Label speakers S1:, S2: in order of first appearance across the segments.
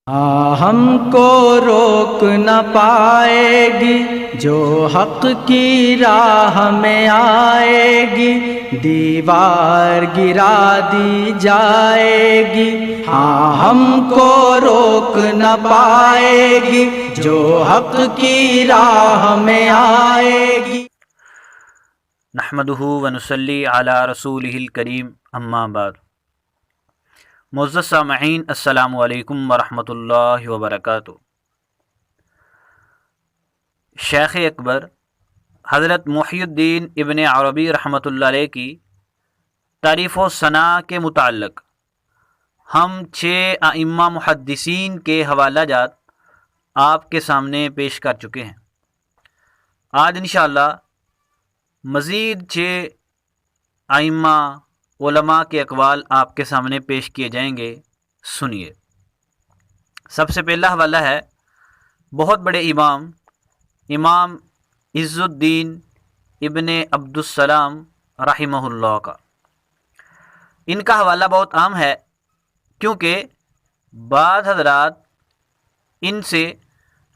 S1: ہم کو روک نہ پائے گی جو حق کی راہ میں آئے گی، دیوار گرا دی جائے گی۔ ہم کو روک نہ پائے گی جو حق کی راہ میں آئے گی۔
S2: نحمدہ ونصلی علی رسولہ الکریم، اما بعد۔ معزز سامعین، السلام علیکم ورحمۃ اللہ وبرکاتہ۔ شیخ اکبر حضرت محی الدین ابن عربی رحمۃ اللہ علیہ کی تعریف و ثناء کے متعلق ہم 6 ائمہ محدثین کے حوالہ جات آپ کے سامنے پیش کر چکے ہیں۔ آج انشاءاللہ مزید 6 ائمہ علماء کے اقوال آپ کے سامنے پیش کیے جائیں گے، سنیے۔ سب سے پہلا حوالہ ہے بہت بڑے امام عز الدین ابن عبد السلام رحمہ اللہ کا۔ ان کا حوالہ بہت عام ہے کیونکہ بعض حضرات ان سے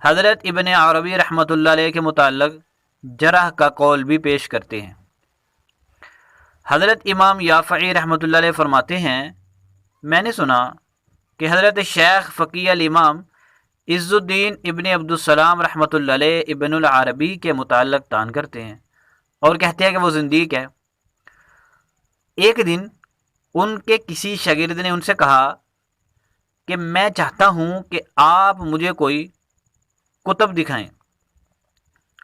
S2: حضرت ابن عربی رحمۃ اللہ علیہ کے متعلق جرح کا قول بھی پیش کرتے ہیں۔ حضرت امام یافعی رحمۃ اللہ علیہ فرماتے ہیں، میں نے سنا کہ حضرت شیخ فقیہ الامام عز الدین ابن عبد السلام رحمۃ اللہ علیہ ابن العربی کے متعلق طعن کرتے ہیں اور کہتے ہیں کہ وہ زندیق ہے۔ ایک دن ان کے کسی شاگرد نے ان سے کہا کہ میں چاہتا ہوں کہ آپ مجھے کوئی کتب دکھائیں،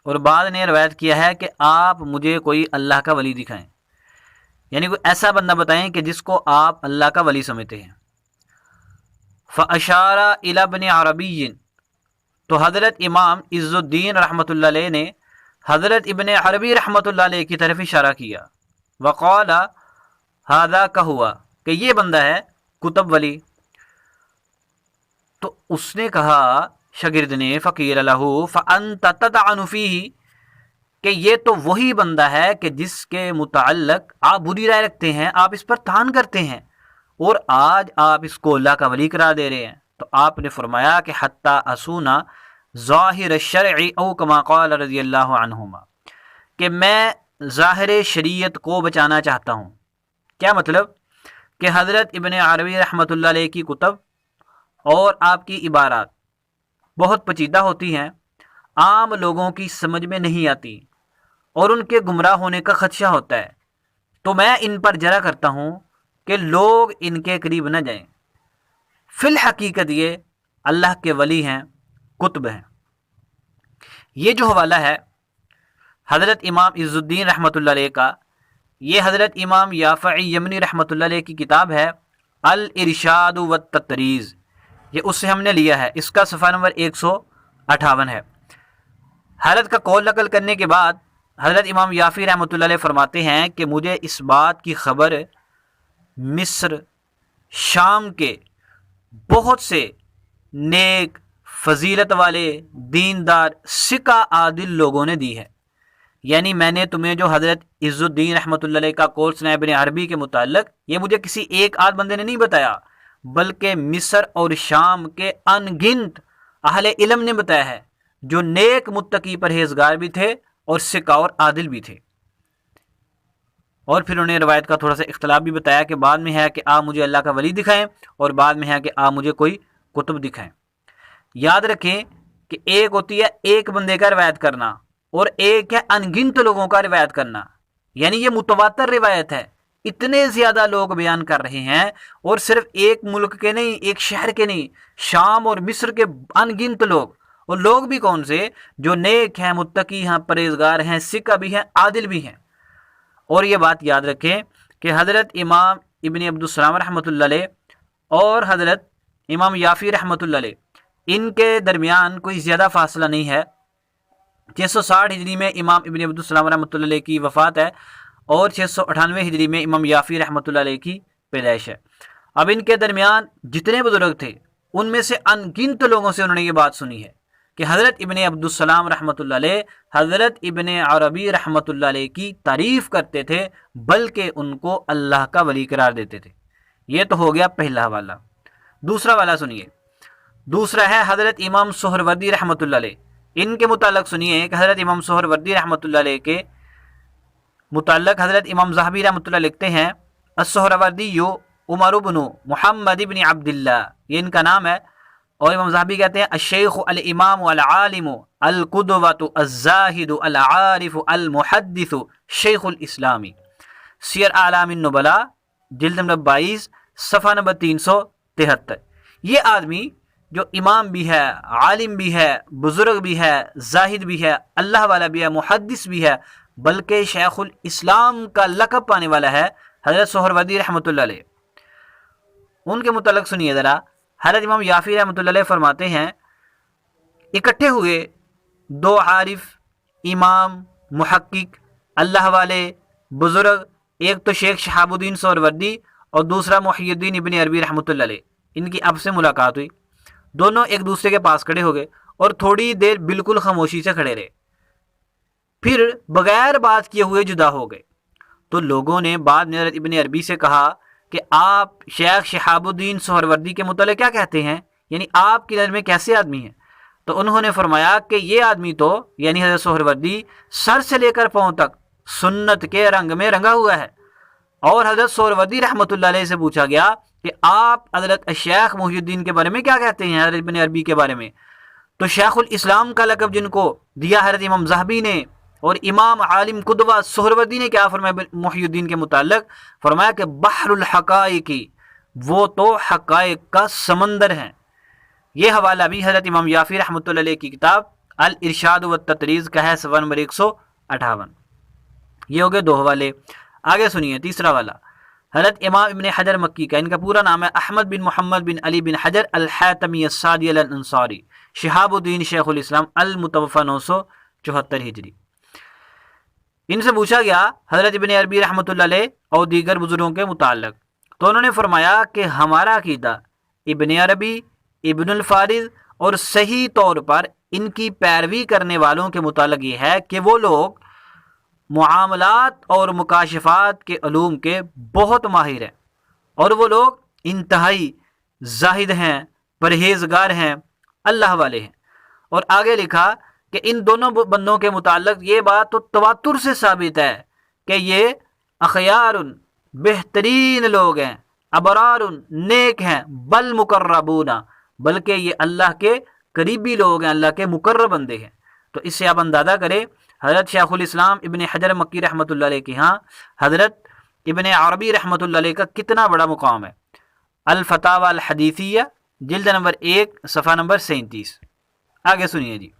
S2: اور بعد نے روایت کیا ہے کہ آپ مجھے کوئی اللہ کا ولی دکھائیں، یعنی کوئی ایسا بندہ بتائیں کہ جس کو آپ اللہ کا ولی سمجھتے ہیں۔ فَأَشَارَ إِلَى ابْنِ عَرَبِيٍّ، تو حضرت امام عز الدین رحمۃ اللہ علیہ نے حضرت ابن عربی رحمۃ اللہ علیہ کی طرف اشارہ کیا۔ وَقَالَ هَذَا كَهُوَ، کہ یہ بندہ ہے کتب ولی۔ تو اس نے کہا شاگرد نے، فقیر لہو فَأَنْتَ تَطْعَنُ فِيهِ، کہ یہ تو وہی بندہ ہے کہ جس کے متعلق آپ بری رائے رکھتے ہیں، آپ اس پر طعن کرتے ہیں، اور آج آپ اس کو اللہ کا ولی قرار دے رہے ہیں۔ تو آپ نے فرمایا کہ حتی اسونا ظاہر الشرع او کما قال رضی اللہ عنہما، کہ میں ظاہر شریعت کو بچانا چاہتا ہوں۔ کیا مطلب؟ کہ حضرت ابن عربی رحمۃ اللہ علیہ کی کتب اور آپ کی عبارات بہت پیچیدہ ہوتی ہیں، عام لوگوں کی سمجھ میں نہیں آتی اور ان کے گمراہ ہونے کا خدشہ ہوتا ہے، تو میں ان پر جرح کرتا ہوں کہ لوگ ان کے قریب نہ جائیں۔ فی الحقیقت یہ اللہ کے ولی ہیں، کتب ہیں۔ یہ جو حوالہ ہے حضرت امام عز الدین رحمۃ اللہ علیہ کا، یہ حضرت امام یافعی یمنی رحمۃ اللہ علیہ کی کتاب ہے الارشاد والتطریز، یہ اس سے ہم نے لیا ہے۔ اس کا صفحہ نمبر 158 ہے۔ حضرت کا قول نقل کرنے کے بعد حضرت امام یافعی رحمۃ اللہ علیہ فرماتے ہیں کہ مجھے اس بات کی خبر مصر، شام کے بہت سے نیک، فضیلت والے، دیندار، ثقہ عادل لوگوں نے دی ہے۔ یعنی میں نے تمہیں جو حضرت عز الدین رحمۃ اللہ علیہ کا قول سنا ابن عربی کے متعلق، یہ مجھے کسی ایک آدھ بندے نے نہیں بتایا، بلکہ مصر اور شام کے ان گنت اہل علم نے بتایا ہے، جو نیک، متقی، پرہیزگار بھی تھے اور ثقہ اور عادل بھی تھے۔ اور پھر انہوں نے روایت کا تھوڑا سا اختلاف بھی بتایا کہ بعد میں ہے کہ آپ مجھے اللہ کا ولی دکھائیں، اور بعد میں ہے کہ آپ مجھے کوئی کتب دکھائیں۔ یاد رکھیں کہ ایک ہوتی ہے ایک بندے کا روایت کرنا، اور ایک ہے انگنت لوگوں کا روایت کرنا، یعنی یہ متواتر روایت ہے، اتنے زیادہ لوگ بیان کر رہے ہیں، اور صرف ایک ملک کے نہیں، ایک شہر کے نہیں، شام اور مصر کے انگنت لوگ، اور لوگ بھی کون سے؟ جو نیک ہیں، متقی ہیں، پرہیزگار ہیں، ثقہ بھی ہیں، عادل بھی ہیں۔ اور یہ بات یاد رکھیں کہ حضرت امام ابن عبد السلام رحمۃ اللہ علیہ اور حضرت امام یافعی رحمۃ اللہ علیہ، ان کے درمیان کوئی زیادہ فاصلہ نہیں ہے۔ 660 ہجری میں امام ابن عبد السلام رحمۃ اللہ علیہ کی وفات ہے، اور 698 ہجری میں امام یافعی رحمۃ اللہ علیہ کی پیدائش ہے۔ اب ان کے درمیان جتنے بزرگ تھے، ان میں سے ان گنت لوگوں سے انہوں نے یہ بات سنی ہے کہ حضرت ابن عبد السلام رحمۃ اللہ علیہ حضرت ابن عربی رحمۃ اللہ علیہ کی تعریف کرتے تھے، بلکہ ان کو اللہ کا ولی قرار دیتے تھے۔ یہ تو ہو گیا پہلا حوالہ۔ دوسرا والا سنیے۔ دوسرا ہے حضرت امام سہروردی رحمۃ اللہ علیہ. ان کے متعلق سنیے کہ حضرت امام سہروردی رحمۃ اللہ علیہ کے متعلق حضرت امام ذہبی رحمۃ اللہ لکھتے ہیں السہروردی عمر بن محمد بن عبداللہ، یہ ان کا نام ہے. اور امام ذہبی کہتے ہیں الشیخ الامام العالم القدوۃ الزاہد العارف المحدث شیخ الاسلامی. سیر اعلام النبلاء جلد نمبر 22 صفحہ نمبر 373. یہ آدمی جو امام بھی ہے، عالم بھی ہے، بزرگ بھی ہے، زاہد بھی ہے، اللہ والا بھی ہے، محدث بھی ہے، بلکہ شیخ الاسلام کا لقب پانے والا ہے حضرت سہروردی رحمۃ اللہ علیہ. ان کے متعلق سنیے ذرا. حضرت امام یافی رحمۃ اللہ علیہ فرماتے ہیں اکٹھے ہوئے دو عارف، امام، محقق، اللہ والے، بزرگ، ایک تو شیخ شہاب الدین سہروردی اور دوسرا محی الدین ابن عربی رحمۃ اللہ علیہ. ان کی اب سے ملاقات ہوئی، دونوں ایک دوسرے کے پاس کھڑے ہو گئے اور تھوڑی دیر بالکل خاموشی سے کھڑے رہے، پھر بغیر بات کیے ہوئے جدا ہو گئے. تو لوگوں نے بعد میں حضرت ابن عربی سے کہا کہ آپ شیخ شہاب الدین سہروردی کے متعلق کیا کہتے ہیں، یعنی آپ کی نظر میں کیسے آدمی ہیں؟ تو انہوں نے فرمایا کہ یہ آدمی تو یعنی حضرت سہروردی سر سے لے کر پاؤں تک سنت کے رنگ میں رنگا ہوا ہے. اور حضرت سہروردی رحمۃ اللہ علیہ سے پوچھا گیا کہ آپ حضرت شیخ محی الدین کے بارے میں کیا کہتے ہیں، حضرت ابن عربی کے بارے میں؟ تو شیخ الاسلام کا لقب جن کو دیا حضرت امام ذہبی نے اور امام عالم قدوہ سہروردی نے کیا فرمایا محی الدین کے متعلق؟ فرمایا کہ بحر الحقائق، وہ تو حقائق کا سمندر ہیں. یہ حوالہ بھی حضرت امام یافی رحمۃ اللہ علیہ کی کتاب الارشاد والتطریز کا ہے، صفحہ نمبر 158. یہ ہو گئے دو حوالے. آگے سنیے تیسرا والا. حضرت امام ابن حجر مکی کا، ان کا پورا نام ہے احمد بن محمد بن علی بن حجر الحیتمی السعدی الانصاری، شہاب الدین شیخ الاسلام، المتوفی 974 ہجری. ان سے پوچھا گیا حضرت ابن عربی رحمۃ اللہ علیہ اور دیگر بزرگوں کے متعلق، تو انہوں نے فرمایا کہ ہمارا عقیدہ ابن عربی، ابن الفارض اور صحیح طور پر ان کی پیروی کرنے والوں کے متعلق یہ ہے کہ وہ لوگ معاملات اور مکاشفات کے علوم کے بہت ماہر ہیں، اور وہ لوگ انتہائی زاہد ہیں، پرہیزگار ہیں، اللہ والے ہیں. اور آگے لکھا کہ ان دونوں بندوں کے متعلق یہ بات تو تواتر سے ثابت ہے کہ یہ اخیار، بہترین لوگ ہیں، ابرار، نیک ہیں، بل مقربون، بلکہ یہ اللہ کے قریبی لوگ ہیں، اللہ کے مقرب بندے ہیں. تو اس سے آپ اندازہ کریں حضرت شیخ الاسلام ابن حجر مکی رحمۃ اللہ علیہ کے ہاں حضرت ابن عربی رحمۃ اللہ علیہ کا کتنا بڑا مقام ہے. الفتاوی الحدیثیہ جلد نمبر 1 صفحہ نمبر 37. آگے سنیے جی.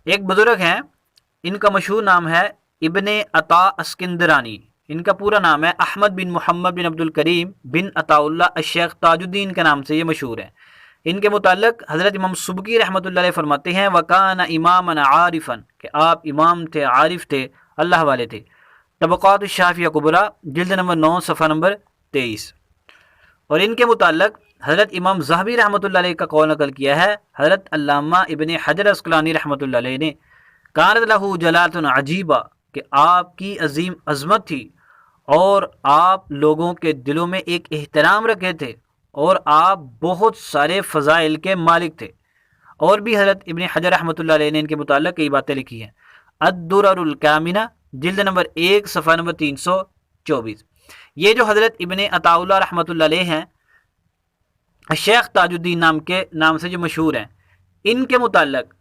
S2: ایک بزرگ ہیں، ان کا مشہور نام ہے ابن عطا اسکندرانی. ان کا پورا نام ہے احمد بن محمد بن عبد الکریم بن عطا اللہ الشیخ تاج الدین کے نام سے یہ مشہور ہیں. ان کے متعلق حضرت امام سبکی رحمۃ اللہ علیہ فرماتے ہیں وَكَانَ إِمَامًا عَارِفًا، کہ آپ امام تھے، عارف تھے، اللہ والے تھے. طبقات الشافعیہ کبریٰ جلد نمبر 9 صفحہ نمبر 23. اور ان کے متعلق حضرت امام ذہبی رحمۃ اللہ علیہ کا قول نقل کیا ہے حضرت علامہ ابن حجر عسقلانی رحمۃ اللہ علیہ نے، کانت لہ جلالۃ عجیبہ، کہ آپ کی عظیم عظمت تھی اور آپ لوگوں کے دلوں میں ایک احترام رکھے تھے، اور آپ بہت سارے فضائل کے مالک تھے. اور بھی حضرت ابن حجر رحمۃ اللہ علیہ نے ان کے متعلق کئی باتیں لکھی ہیں. الدرر الکامنہ جلد نمبر 1 صفحہ نمبر 324. یہ جو حضرت ابن عطا اللہ رحمۃ اللہ علیہ ہیں، شیخ تاج الدین نام سے جو مشہور ہیں، ان کے متعلق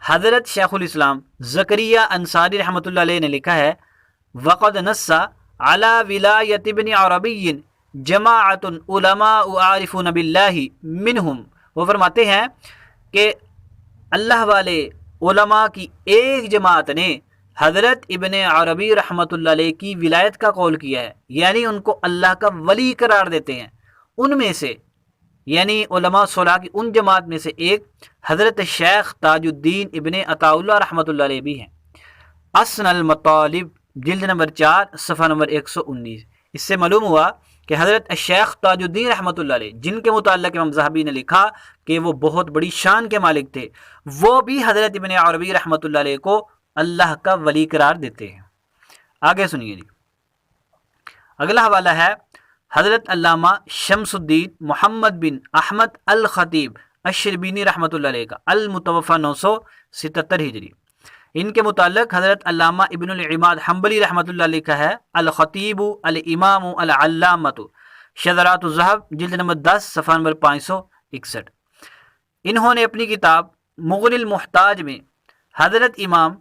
S2: حضرت شیخ الاسلام زکریا انصاری رحمۃ اللہ علیہ نے لکھا ہے وقد نص علی ولایت ابن عربی جماعت علماء عارفون باللہ منہم. وہ فرماتے ہیں کہ اللہ والے علماء کی ایک جماعت نے حضرت ابن عربی رحمۃ اللہ علیہ کی ولایت کا قول کیا ہے، یعنی ان کو اللہ کا ولی قرار دیتے ہیں. ان میں سے یعنی علماء صلاح کی ان جماعت میں سے ایک حضرت شیخ تاج الدین ابن عطا اللہ رحمۃ اللہ علیہ بھی ہیں. اسن المطالب جلد نمبر 4 صفحہ نمبر 119. اس سے معلوم ہوا کہ حضرت شیخ تاج الدین رحمۃ اللہ علیہ، جن کے متعلق امام ذہبی نے لکھا کہ وہ بہت بڑی شان کے مالک تھے، وہ بھی حضرت ابن عربی رحمۃ اللہ علیہ کو اللہ کا ولی قرار دیتے ہیں. آگے سنیے جی. اگلا حوالہ ہے حضرت علامہ شمس الدین محمد بن احمد الخطیب الشربینی رحمۃ اللہ علیہ کا، المتوفی 977 ہجری، ان کے متعلق حضرت علامہ ابن العماد حنبلی رحمۃ اللہ علیہ کا ہے الخطیب الامام العلامۃ شذرات الذہب، جلد نمبر 10 صفحہ نمبر 561۔ انہوں نے اپنی کتاب مغنی المحتاج میں حضرت امام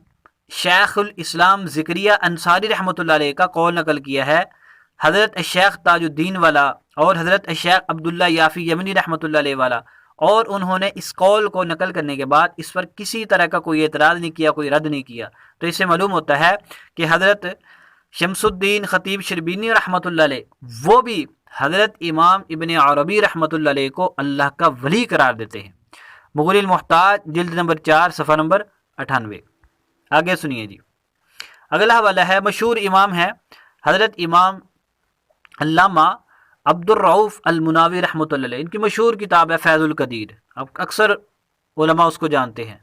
S2: شیخ الاسلام زکریا انصاری رحمۃ اللہ علیہ کا قول نقل کیا ہے۔ حضرت الشیخ تاج الدین والا اور حضرت الشیخ عبداللہ یافی یمنی رحمۃ اللہ علیہ والا، اور انہوں نے اس قول کو نقل کرنے کے بعد اس پر کسی طرح کا کوئی اعتراض نہیں کیا، کوئی رد نہیں کیا۔ تو اس سے معلوم ہوتا ہے کہ حضرت شمس الدین خطیب شربینی رحمۃ اللہ علیہ وہ بھی حضرت امام ابن عربی رحمۃ اللہ علیہ کو اللہ کا ولی قرار دیتے ہیں۔ مغنی المحتاج جلد نمبر 4 صفحہ نمبر 98۔ آگے سنیے جی، اگلا حوالہ ہے، مشہور امام ہے حضرت امام علامہ عبد الرؤف المناوی رحمۃ اللہ علیہ، ان کی مشہور کتاب ہے فیض القدیر، اب اکثر علماء اس کو جانتے ہیں۔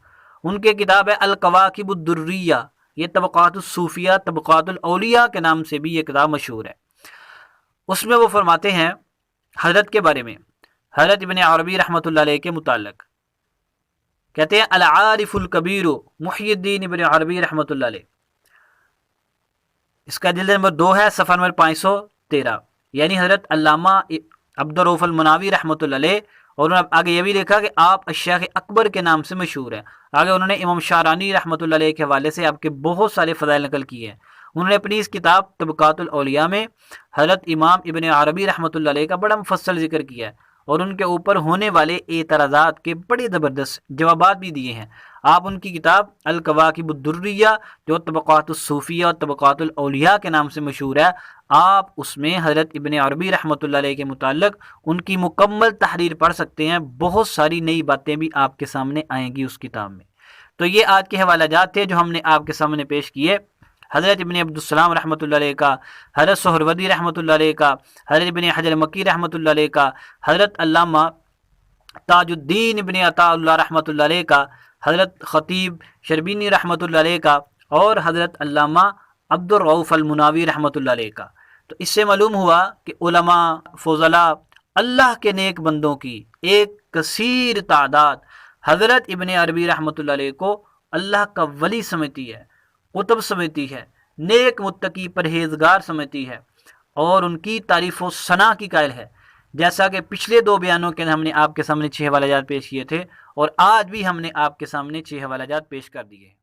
S2: ان کے کتاب ہے الکواکب الدریہ، یہ طبقات الصوفیہ طبقات الاولیاء کے نام سے بھی یہ کتاب مشہور ہے۔ اس میں وہ فرماتے ہیں حضرت کے بارے میں، حضرت ابن عربی رحمۃ اللہ علیہ کے متعلق کہتے ہیں العارف الکبیر محی الدین ابن عربی رحمۃ اللہ علیہ، اس کا جلد نمبر 2 ہے صفحہ نمبر 513، یعنی حضرت علامہ عبد الرؤف المناوی رحمۃ اللہ علیہ، اور انہوں نے آگے یہ بھی لکھا کہ آپ الشیخ اکبر کے نام سے مشہور ہیں۔ آگے انہوں نے امام شارانی رحمۃ اللہ علیہ کے حوالے سے آپ کے بہت سارے فضائل نقل کیے ہیں۔ انہوں نے اپنی اس کتاب طبقات الاولیاء میں حضرت امام ابن عربی رحمۃ اللہ علیہ کا بڑا مفصل ذکر کیا ہے، اور ان کے اوپر ہونے والے اعتراضات کے بڑے زبردست جوابات بھی دیے ہیں۔ آپ ان کی کتاب الکواکب الدریہ جو طبقات الصوفیہ اور طبقات الاولیاء کے نام سے مشہور ہے، آپ اس میں حضرت ابن عربی رحمۃ اللہ علیہ کے متعلق ان کی مکمل تحریر پڑھ سکتے ہیں، بہت ساری نئی باتیں بھی آپ کے سامنے آئیں گی اس کتاب میں۔ تو یہ آج کے حوالہ جات تھے جو ہم نے آپ کے سامنے پیش کیے، حضرت ابن عبدالسلام رحمۃ اللہ علیہ کا، حضرت سہروردی رحمۃ اللہ علیہ کا، حضرت ابن حجر مکی رحمۃ اللہ علیہ کا، حضرت علامہ تاج الدین ابن عطا اللہ رحمۃ اللہ علیہ کا، حضرت خطیب شربینی رحمۃ اللہ علیہ کا، اور حضرت علامہ عبد الرؤف المناوی رحمۃ اللہ علیہ کا۔ تو اس سے معلوم ہوا کہ علماء فضلاء اللہ کے نیک بندوں کی ایک کثیر تعداد حضرت ابن عربی رحمۃ اللہ علیہ کو اللہ کا ولی سمجھتی ہے، قطب سمجھتی ہے، نیک متقی پرہیزگار سمجھتی ہے، اور ان کی تعریف و ثنا کی قائل ہے، جیسا کہ پچھلے 2 بیانوں کے ہم نے آپ کے سامنے 6 حوالہ جات پیش کیے تھے، اور آج بھی ہم نے آپ کے سامنے 6 حوالہ جات پیش کر دیے ہیں۔